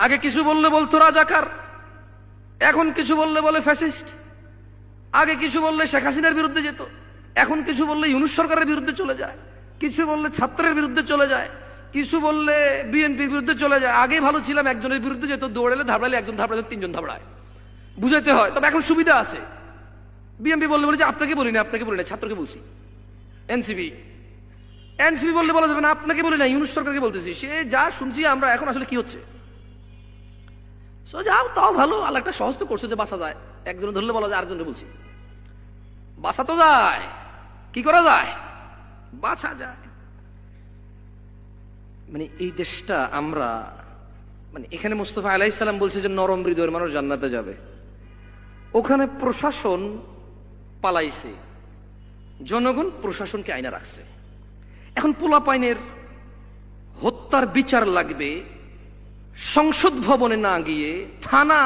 আগে কিছু বললে বলতো রাজাকার, এখন কিছু বললে বলে ফ্যাসিস্ট। আগে কিছু বললে শেখ হাসিনার বিরুদ্ধে যেত, এখন কিছু বললে ইউনূস সরকারের বিরুদ্ধে চলে যায়, কিছু বললে ছাত্রের বিরুদ্ধে চলে যায়, কিছু বললে বিএনপির বিরুদ্ধে চলে যায়। আগে ভালো ছিলাম, একজনের বিরুদ্ধে যেত, দৌড়ালে ধাবড়ালে একজন ধাবড়ালে তিনজন ধাবড়ায়, বুঝাইতে হয়। তবে এখন সুবিধা আছে, বিএনপি বললে বলে যে আপনাকে বলি না, আপনাকে বলি না, ছাত্রকে বলছি। এনসিপি বললে বলা যাবে না, আপনাকে বলি না, ইউনূস সরকারকে বলতেছি। সে যা শুনছি আমরা এখন আসলে কি হচ্ছে, যাও তাও ভালো, আল্লাহ একটা সহজ তো করছে যে বাঁচা যায়। একজনে ধরলে বলা যায় আরেকজনকে বলছি, বাঁচা তো যায়, কি করা যায়, বাঁচা যায়। মানে এই দেশটা আমরা, মানে এখানে মুস্তাফা আলাইহিস সালাম বলছে যে নরম হৃদয়ের মানুষ জান্নাতে যাবে, ওখানে প্রশাসন পালাইছে, জনগণ প্রশাসনকে আইনা রাখছে। এখন পোলাপাইনের হত্যার বিচার লাগবে সংসদ ভবনে না গিয়ে, থানা,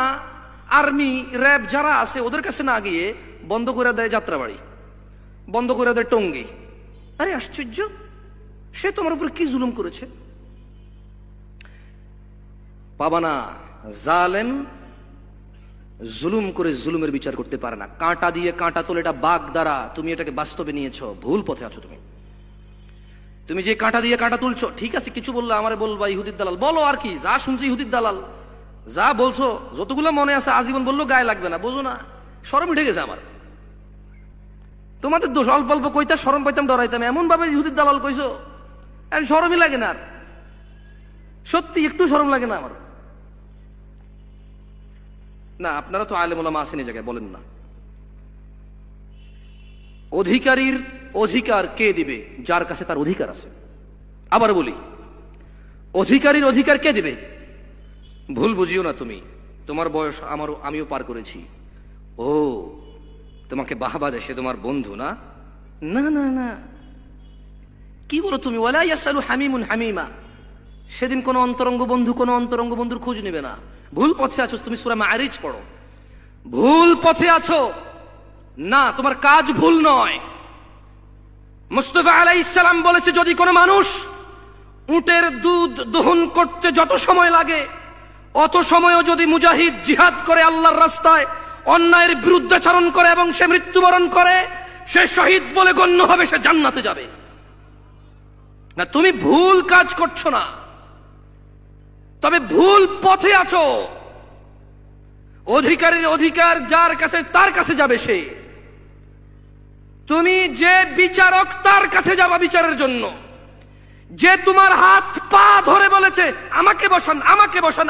আর্মি, র্যাব যারা আছে ওদের কাছে না গিয়ে বন্ধ করে দেয় যাত্রাবাড়ি, বন্ধ করে দেয় টঙ্গী। আরে আশ্চর্য, সে তোমার উপর কি জুলুম করেছে? পাবানা জালেম জুলুম করে জুলুমের বিচার করতে পারে না। কাঁটা দিয়ে কাঁটা তোলে, এটা বাঘ দ্বারা, তুমি এটাকে বাস্তবে নিয়েছো, ভুল পথে আছো তুমি। তুমি যে কাঁটা দিয়ে কাঁটা তুলছো, ঠিক আছে, কিছু বললে আমারে বলবা ইহুদির দালাল, বলো আর কি, যা শুনছি ইহুদির দালাল, যা বলছো যতগুলো মনে আছে আজীবন বললো, গায়ে লাগবে না, বোঝো না, শরম উঠে গেছে আমার। তোমাদের দোষ, অল্প অল্প কইতা শরম পাইতাম, ডরাইতাম, এমন ভাবে ইহুদির দালাল কইছো, শরমই লাগে না আর, সত্যি একটু শরম লাগে না আমার। না, আপনারা তো আলেম ওলামা আছেন এই জায়গায়, বলেন না। অধিকারীর অধিকার কে দিবে? যার কাছে তার অধিকার আছে। আবার বলি, অধিকারীর অধিকার কে দিবে? ভুল বুঝিও না তুমি, তোমার বয়স আমিও পার করেছি। ও, তোমাকে বাহবা দেয়, সে তোমার বন্ধু না? না না না, কি বলো তুমি? ওয়ালা ইয়াসালু হামিমুন হামিমা, সেদিন কোন অন্তরঙ্গ বন্ধু কোন অন্তরঙ্গ বন্ধুর খোঁজ নেবে না। ভুল পথে আছো তুমি, সূরা মাআরিজ পড়ো। ভুল পথে আছো না, তোমার কাজ ভুল নয়। মুস্তাফা আলাইহিস সালাম বলেছে, যদি কোনো মানুষ উটের দুধ দহন করতে যত সময় লাগে, অত সময়ও যদি মুজাহিদ জিহাদ করে আল্লাহর রাস্তায়, অন্যায়ের বিরুদ্ধাচরণ করে এবং সে মৃত্যুবরণ করে, সে শহীদ বলে গণ্য হবে, সে জান্নাতে যাবে। না, তুমি ভুল কাজ করছো না, তবে ভুল পথে আছো। অধিকারীর অধিকার যার কাছে, তার কাছে যাবে সে। তুমি যে বিচারক, তার কাছে যাবা বিচারের জন্য। যে তোমার হাত পা ধরে বলেছে আমাকে বসান, আমাকে বসান,